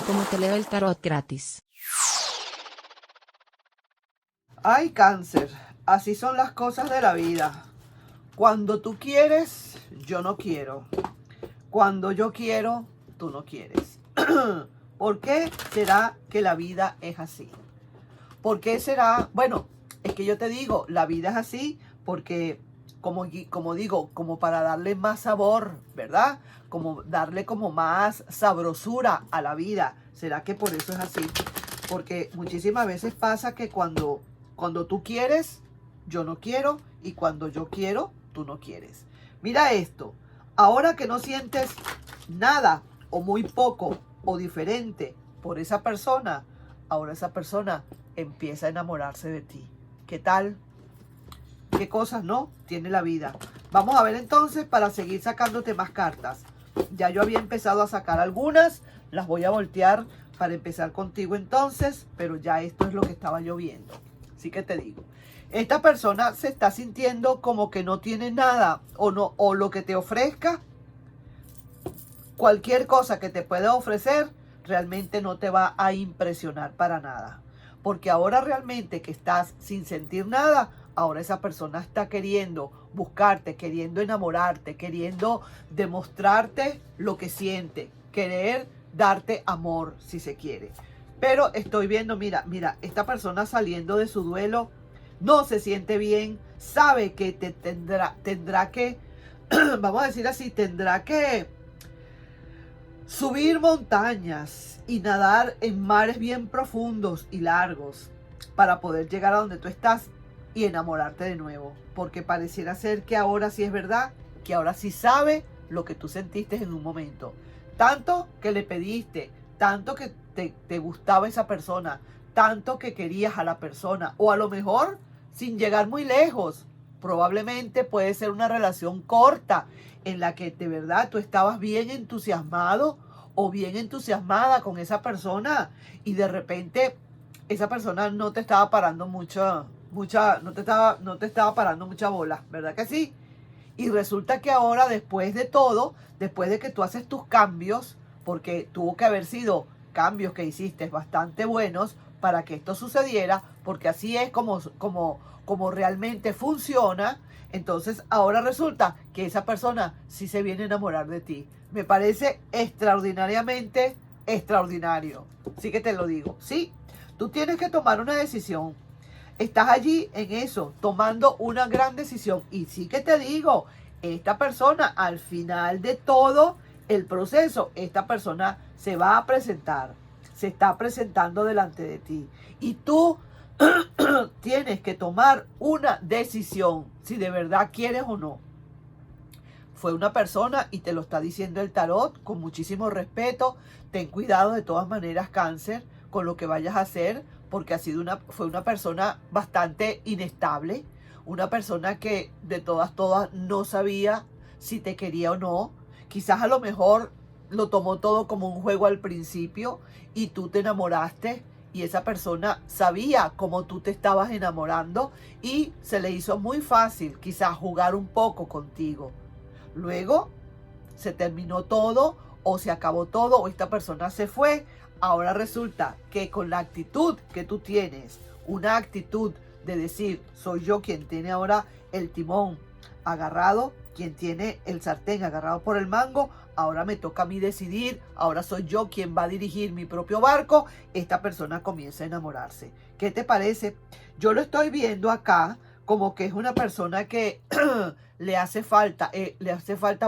como te leo el tarot gratis. Ay, Cáncer, así son las cosas de la vida. Cuando tú quieres, yo no quiero. Cuando yo quiero, tú no quieres. ¿Por qué será que la vida es así? ¿Por qué será? Bueno, es que yo te digo, la vida es así porque, como digo, como para darle más sabor, ¿verdad? Como darle como más sabrosura a la vida. ¿Será que por eso es así? Porque muchísimas veces pasa que cuando tú quieres, yo no quiero, y cuando yo quiero, tú no quieres. Mira esto, ahora que no sientes nada o muy poco o diferente por esa persona, ahora esa persona empieza a enamorarse de ti. ¿Qué tal? ¿Qué cosas no tiene la vida? Vamos a ver entonces para seguir sacándote más cartas. Ya yo había empezado a sacar algunas, las voy a voltear para empezar contigo entonces, pero ya esto es lo que estaba yo viendo. Así que te digo, esta persona se está sintiendo como que no tiene nada o lo que te ofrezca, cualquier cosa que te pueda ofrecer, realmente no te va a impresionar para nada. Porque ahora realmente que estás sin sentir nada, ahora esa persona está queriendo buscarte, queriendo enamorarte, queriendo demostrarte lo que siente, querer darte amor si se quiere. Pero estoy viendo, mira, esta persona saliendo de su duelo, no se siente bien, sabe que tendrá que, vamos a decir así, tendrá que subir montañas y nadar en mares bien profundos y largos para poder llegar a donde tú estás y enamorarte de nuevo. Porque pareciera ser que ahora sí es verdad, que ahora sí sabe lo que tú sentiste en un momento. Tanto que le pediste, tanto que te gustaba esa persona, tanto que querías a la persona, o a lo mejor sin llegar muy lejos. Probablemente puede ser una relación corta en la que de verdad tú estabas bien entusiasmado o bien entusiasmada con esa persona y de repente esa persona no te estaba parando no te estaba parando mucha bola, ¿verdad que sí? Y resulta que ahora, después de todo, después de que tú haces tus cambios, porque tuvo que haber sido cambios que hiciste bastante buenos para que esto sucediera, porque así es como realmente funciona, entonces ahora resulta que esa persona sí se viene a enamorar de ti. Me parece extraordinariamente extraordinario. Sí que te lo digo. Sí, tú tienes que tomar una decisión. Estás allí en eso, tomando una gran decisión. Y sí que te digo, esta persona al final de todo el proceso, esta persona se va a presentar, se está presentando delante de ti. Y tú tienes que tomar una decisión, si de verdad quieres o no. Fue una persona y te lo está diciendo el tarot con muchísimo respeto. Ten cuidado de todas maneras, Cáncer, con lo que vayas a hacer, porque fue una persona bastante inestable, una persona que de todas no sabía si te quería o no. Quizás a lo mejor lo tomó todo como un juego al principio y tú te enamoraste y esa persona sabía cómo tú te estabas enamorando y se le hizo muy fácil quizás jugar un poco contigo. Luego se terminó todo o se acabó todo o esta persona se fue. Ahora resulta que con la actitud que tú tienes, una actitud de decir, soy yo quien tiene ahora el timón agarrado, quien tiene el sartén agarrado por el mango, ahora me toca a mí decidir, ahora soy yo quien va a dirigir mi propio barco, esta persona comienza a enamorarse. ¿Qué te parece? Yo lo estoy viendo acá como que es una persona que le hace falta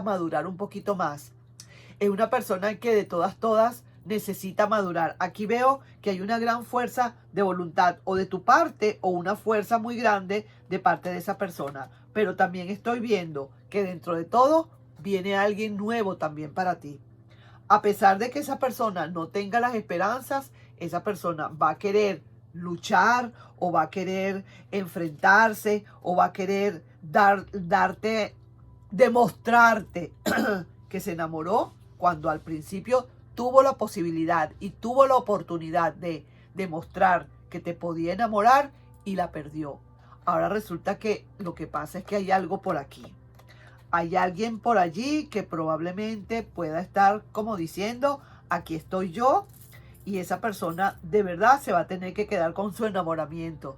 madurar un poquito más. Es una persona que de todas necesita madurar. Aquí veo que hay una gran fuerza de voluntad o de tu parte o una fuerza muy grande de parte de esa persona. Pero también estoy viendo que dentro de todo viene alguien nuevo también para ti. A pesar de que esa persona no tenga las esperanzas, esa persona va a querer luchar o va a querer enfrentarse o va a querer demostrarte que se enamoró cuando al principio tuvo la posibilidad y tuvo la oportunidad de demostrar que te podía enamorar y la perdió. Ahora resulta que lo que pasa es que hay algo por aquí. Hay alguien por allí que probablemente pueda estar como diciendo, aquí estoy yo y esa persona de verdad se va a tener que quedar con su enamoramiento.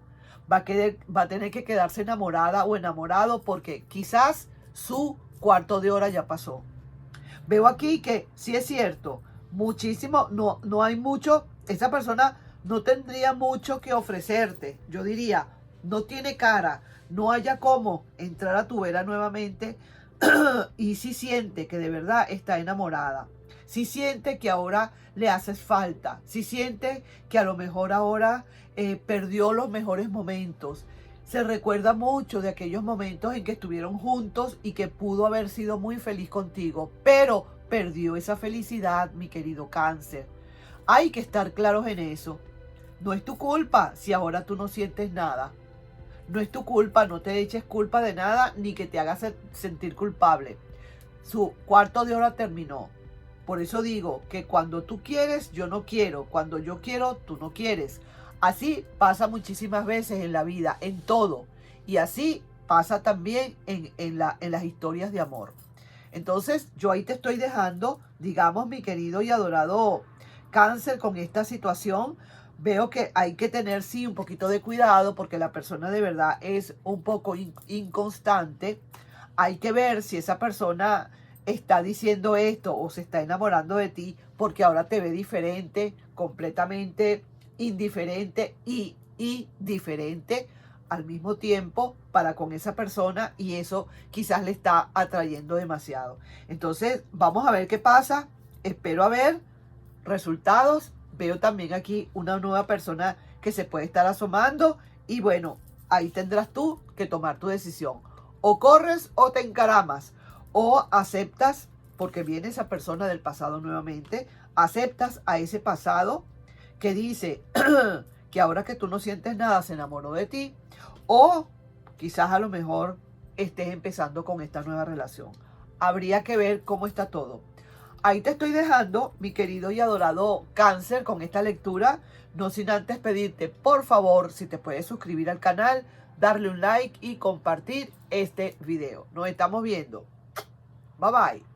Va a tener que quedarse enamorada o enamorado porque quizás su cuarto de hora ya pasó. Veo aquí que sí es cierto, muchísimo, no hay mucho, esa persona no tendría mucho que ofrecerte. Yo diría, no tiene cara, no haya cómo entrar a tu vera nuevamente y si siente que de verdad está enamorada. Si siente que ahora le haces falta, si siente que a lo mejor ahora perdió los mejores momentos. Se recuerda mucho de aquellos momentos en que estuvieron juntos y que pudo haber sido muy feliz contigo, pero perdió esa felicidad, mi querido Cáncer. Hay que estar claros en eso. No es tu culpa si ahora tú no sientes nada. No es tu culpa, no te eches culpa de nada ni que te hagas sentir culpable. Su cuarto de hora terminó. Por eso digo que cuando tú quieres, yo no quiero. Cuando yo quiero, tú no quieres. Así pasa muchísimas veces en la vida, en todo. Y así pasa también en las historias de amor. Entonces, yo ahí te estoy dejando, digamos, mi querido y adorado Cáncer, con esta situación. Veo que hay que tener, sí, un poquito de cuidado porque la persona de verdad es un poco inconstante. Hay que ver si esa persona está diciendo esto o se está enamorando de ti porque ahora te ve diferente, completamente indiferente y diferente al mismo tiempo para con esa persona, y eso quizás le está atrayendo demasiado. Entonces, vamos a ver qué pasa. Espero a ver resultados. Veo también aquí una nueva persona que se puede estar asomando y bueno, ahí tendrás tú que tomar tu decisión. O corres o te encaramas o aceptas, porque viene esa persona del pasado nuevamente, aceptas a ese pasado que dice que ahora que tú no sientes nada se enamoró de ti, o quizás a lo mejor estés empezando con esta nueva relación. Habría que ver cómo está todo. Ahí te estoy dejando, mi querido y adorado Cáncer, con esta lectura. No sin antes pedirte, por favor, si te puedes suscribir al canal, darle un like y compartir este video. Nos estamos viendo. Bye bye.